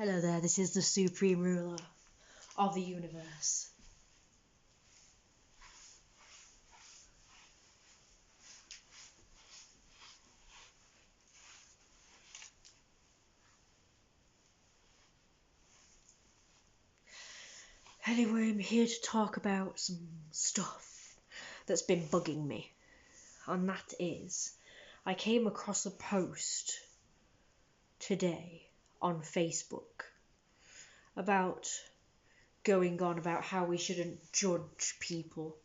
Hello there, this is the Supreme Ruler of the universe. Anyway, I'm here to talk about some stuff that's been bugging me. And that is, I came across a post today on Facebook about going on about how we shouldn't judge people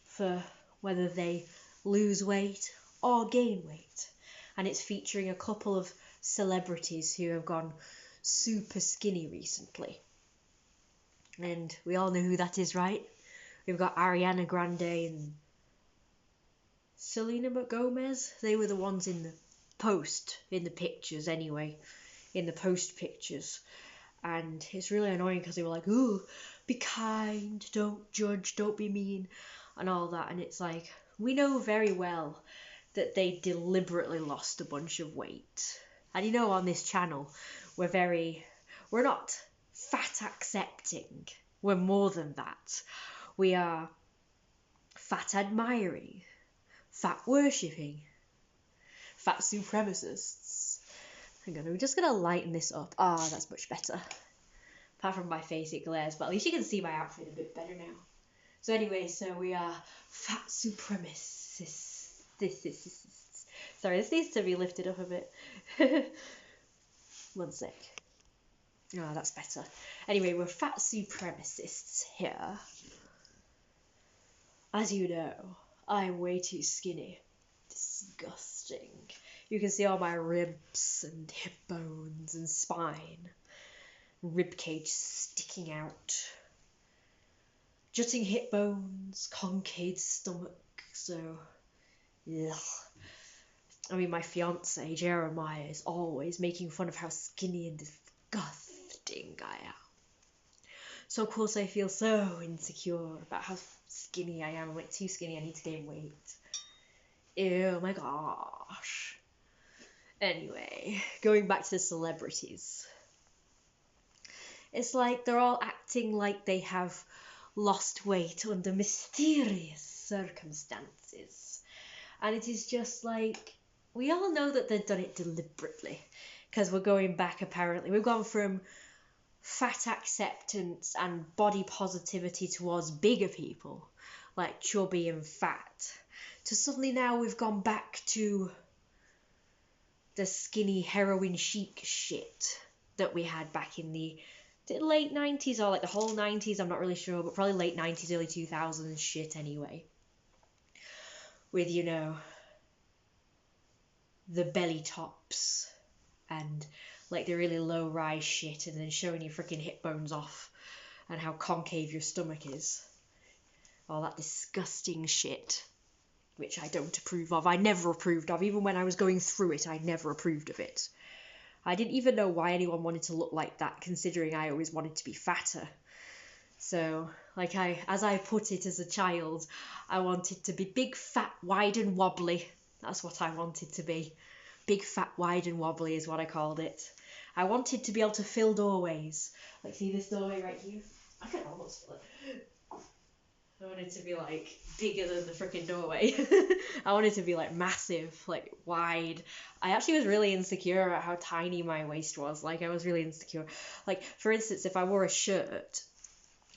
for whether they lose weight or gain weight. And it's featuring a couple of celebrities who have gone super skinny recently. And we all know who that is, right? We've got Ariana Grande and Selena Gomez. They were the ones in the post, in the pictures anyway, in the post pictures. And it's really annoying because they were like, ooh, be kind, don't judge, don't be mean, and all that. And it's like, we know very well that they deliberately lost a bunch of weight. And you know, on this channel, we're not fat accepting. We're more than that. We are fat admiring, fat worshipping, fat supremacists. Hang on, we're just gonna lighten this up. That's much better. Apart from my face, it glares, but at least you can see my outfit a bit better now. So anyway, we are fat supremacists. Sorry, this needs to be lifted up a bit. One sec. That's better. Anyway, we're fat supremacists here. As you know, I'm way too skinny. Disgusting. You can see all my ribs and hip bones and spine. Rib cage sticking out. Jutting hip bones, concave stomach, so... Ugh. I mean, my fiance, Jeremiah, is always making fun of how skinny and disgusting I am. So, of course, I feel so insecure about how skinny I am. I'm like, too skinny, I need to gain weight. Ew, my gosh. Anyway, going back to the celebrities. It's like they're all acting like they have lost weight under mysterious circumstances. And it is just like, we all know that they've done it deliberately. Because we're going back, apparently. We've gone from fat acceptance and body positivity towards bigger people, like chubby and fat, to suddenly now we've gone back to the skinny heroin chic shit that we had back in the late 90s or like the whole 90s, I'm not really sure, but probably late 90s, early 2000s shit anyway. With, you know, the belly tops and like the really low rise shit and then showing your freaking hip bones off and how concave your stomach is. All that disgusting shit, which I don't approve of. I never approved of. Even when I was going through it, I never approved of it. I didn't even know why anyone wanted to look like that, considering I always wanted to be fatter. So, like as I put it as a child, I wanted to be big, fat, wide and wobbly. That's what I wanted to be. Big, fat, wide and wobbly is what I called it. I wanted to be able to fill doorways. Like, see this doorway right here? I can almost fill it. I wanted to be, like, bigger than the freaking doorway. I wanted to be, like, massive, like, wide. I actually was really insecure at how tiny my waist was. Like, I was really insecure. Like, for instance, if I wore a shirt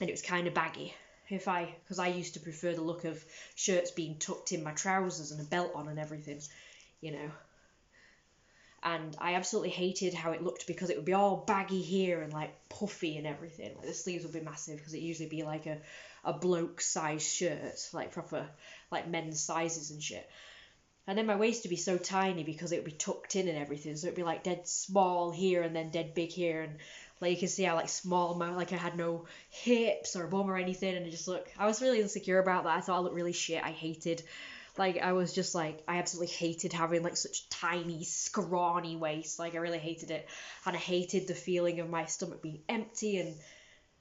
and it was kind of baggy, because I used to prefer the look of shirts being tucked in my trousers and a belt on and everything, you know. And I absolutely hated how it looked because it would be all baggy here and like puffy and everything. Like the sleeves would be massive because it usually be like a bloke size shirt, like proper like men's sizes and shit. And then my waist would be so tiny because it would be tucked in and everything. So it'd be like dead small here and then dead big here. And like you can see how like small, like I had no hips or bum or anything. And it just looked, I was really insecure about that. I thought I looked really shit. I hated, like I was just like, I absolutely hated having like such tiny, scrawny waist. Like I really hated it. And I hated the feeling of my stomach being empty and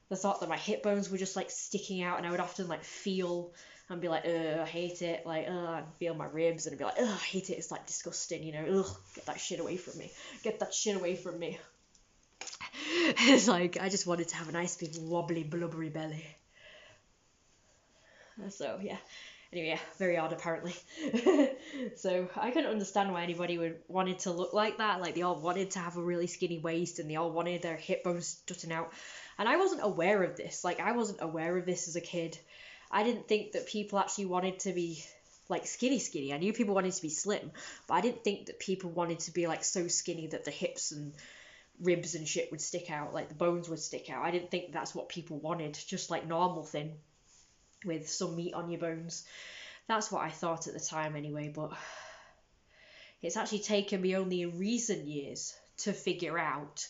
the thought that my hip bones were just like sticking out. And I would often like feel and be like, I hate it, like, I'd feel my ribs, and I'd be like, I hate it, it's like disgusting, you know, get that shit away from me, get that shit away from me. It's like, I just wanted to have a nice big wobbly blubbery belly. So yeah, anyway, yeah, very odd apparently. So I couldn't understand why anybody would wanted to look like that. Like, they all wanted to have a really skinny waist and they all wanted their hip bones jutting out. And I wasn't aware of this. Like, I wasn't aware of this as a kid. I didn't think that people actually wanted to be like skinny. I knew people wanted to be slim, but I didn't think that people wanted to be like so skinny that the hips and ribs and shit would stick out, like the bones would stick out. I didn't think that's what people wanted, just like normal thin with some meat on your bones. That's what I thought at the time anyway, but it's actually taken me only in recent years to figure out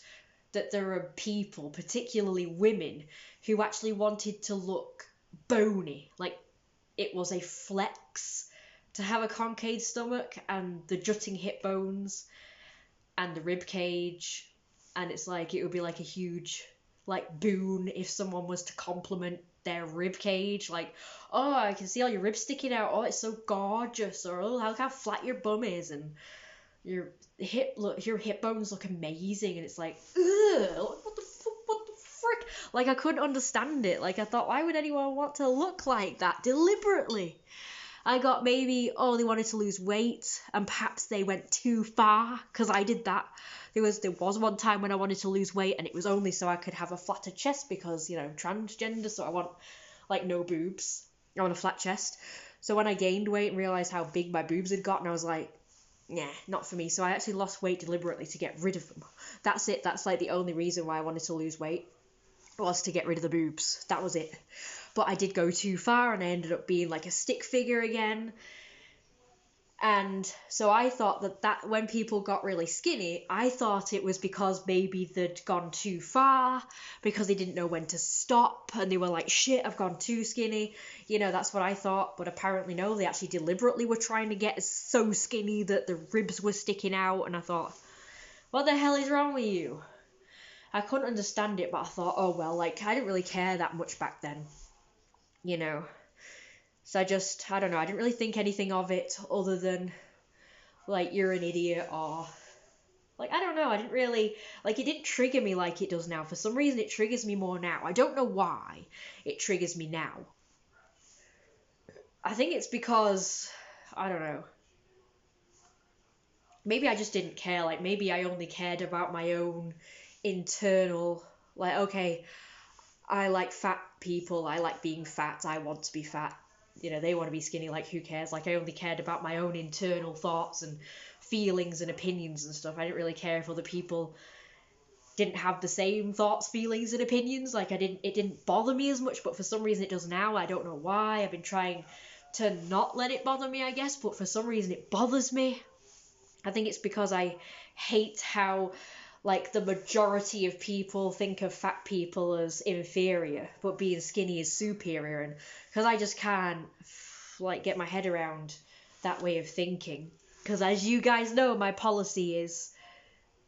that there are people, particularly women, who actually wanted to look bony, like it was a flex to have a concave stomach and the jutting hip bones and the rib cage, and it's like it would be like a huge like boon if someone was to compliment their rib cage, like, oh, I can see all your ribs sticking out, oh, it's so gorgeous, or oh, look how flat your bum is, and your hip bones look amazing, and it's like, ugh, what the frick? Like, I couldn't understand it. Like, I thought, why would anyone want to look like that deliberately? I got maybe, oh, they wanted to lose weight, and perhaps they went too far, because I did that. There was one time when I wanted to lose weight, and it was only so I could have a flatter chest, because, you know, transgender, so I want, like, no boobs. I want a flat chest. So when I gained weight and realised how big my boobs had gotten, I was like, nah, not for me. So I actually lost weight deliberately to get rid of them. That's it. That's, like, the only reason why I wanted to lose weight, was to get rid of the boobs. That was it. But I did go too far, and I ended up being like a stick figure again. And so I thought that when people got really skinny, I thought it was because maybe they'd gone too far, because they didn't know when to stop, and they were like, shit, I've gone too skinny. You know, that's what I thought. But apparently no, they actually deliberately were trying to get so skinny that the ribs were sticking out. And I thought, what the hell is wrong with you? I couldn't understand it, but I thought, oh well, like, I didn't really care that much back then, you know. So I don't know, I didn't really think anything of it other than, like, you're an idiot, or, like, I don't know, I didn't really, like, it didn't trigger me like it does now. For some reason, it triggers me more now. I don't know why it triggers me now. I think it's because, I don't know, maybe I just didn't care. Like, maybe I only cared about my own internal, like, okay, I like fat people, I like being fat, I want to be fat, you know, they want to be skinny, like, who cares? Like, I only cared about my own internal thoughts and feelings and opinions and stuff. I didn't really care if other people didn't have the same thoughts, feelings and opinions. Like, it didn't bother me as much, but for some reason it does now. I don't know why. I've been trying to not let it bother me, I guess, but for some reason it bothers me. I think it's because I hate how, like, the majority of people think of fat people as inferior, but being skinny is superior. And because I just can't, like, get my head around that way of thinking. Because as you guys know, my policy is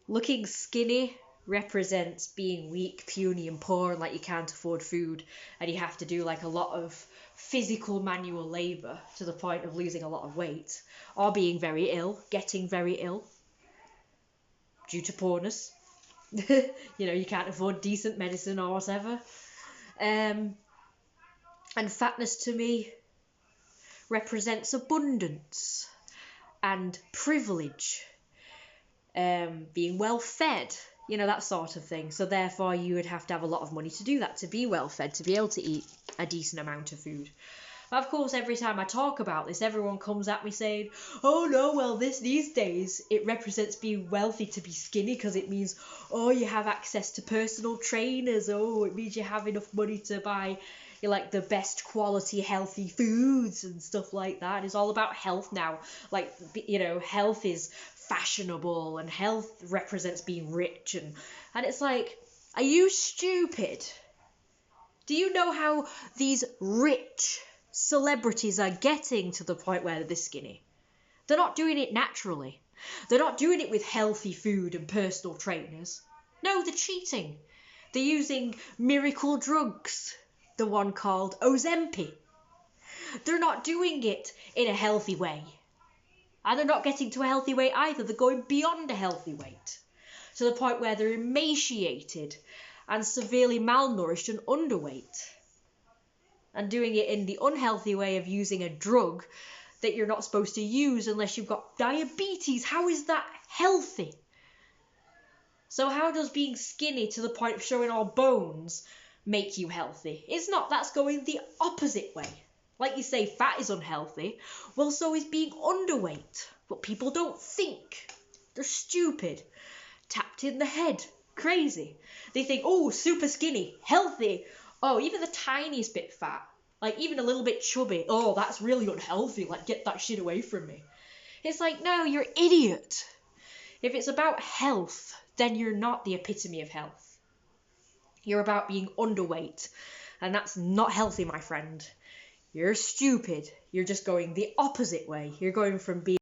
looking skinny represents being weak, puny and poor, and like you can't afford food, and you have to do like a lot of physical manual labour to the point of losing a lot of weight, or being very ill, getting very ill due to poorness. You know, you can't afford decent medicine or whatever. And fatness to me represents abundance and privilege, being well fed, you know, that sort of thing. So therefore you would have to have a lot of money to do that, to be well fed, to be able to eat a decent amount of food. But of course, every time I talk about this, everyone comes at me saying, oh no, well, these days it represents being wealthy to be skinny, because it means, oh, you have access to personal trainers, oh, it means you have enough money to buy, like, the best quality healthy foods and stuff like that. It's all about health now. Like, you know, health is fashionable and health represents being rich, and it's like, are you stupid? Do you know how these rich celebrities are getting to the point where they're this skinny? They're not doing it naturally. They're not doing it with healthy food and personal trainers. No, they're cheating. They're using miracle drugs, the one called Ozempic. They're not doing it in a healthy way. And they're not getting to a healthy weight either. They're going beyond a healthy weight. to the point where they're emaciated and severely malnourished and underweight. And doing it in the unhealthy way of using a drug that you're not supposed to use unless you've got diabetes. How is that healthy? So how does being skinny to the point of showing all bones make you healthy? It's not. That's going the opposite way. Like you say, fat is unhealthy. Well, so is being underweight. But people don't think. They're stupid. Tapped in the head. Crazy. They think, oh, super skinny, healthy. Oh, even the tiniest bit fat. Like, even a little bit chubby. Oh, that's really unhealthy. Like, get that shit away from me. It's like, no, you're an idiot. If it's about health, then you're not the epitome of health. You're about being underweight. And that's not healthy, my friend. You're stupid. You're just going the opposite way. You're going from being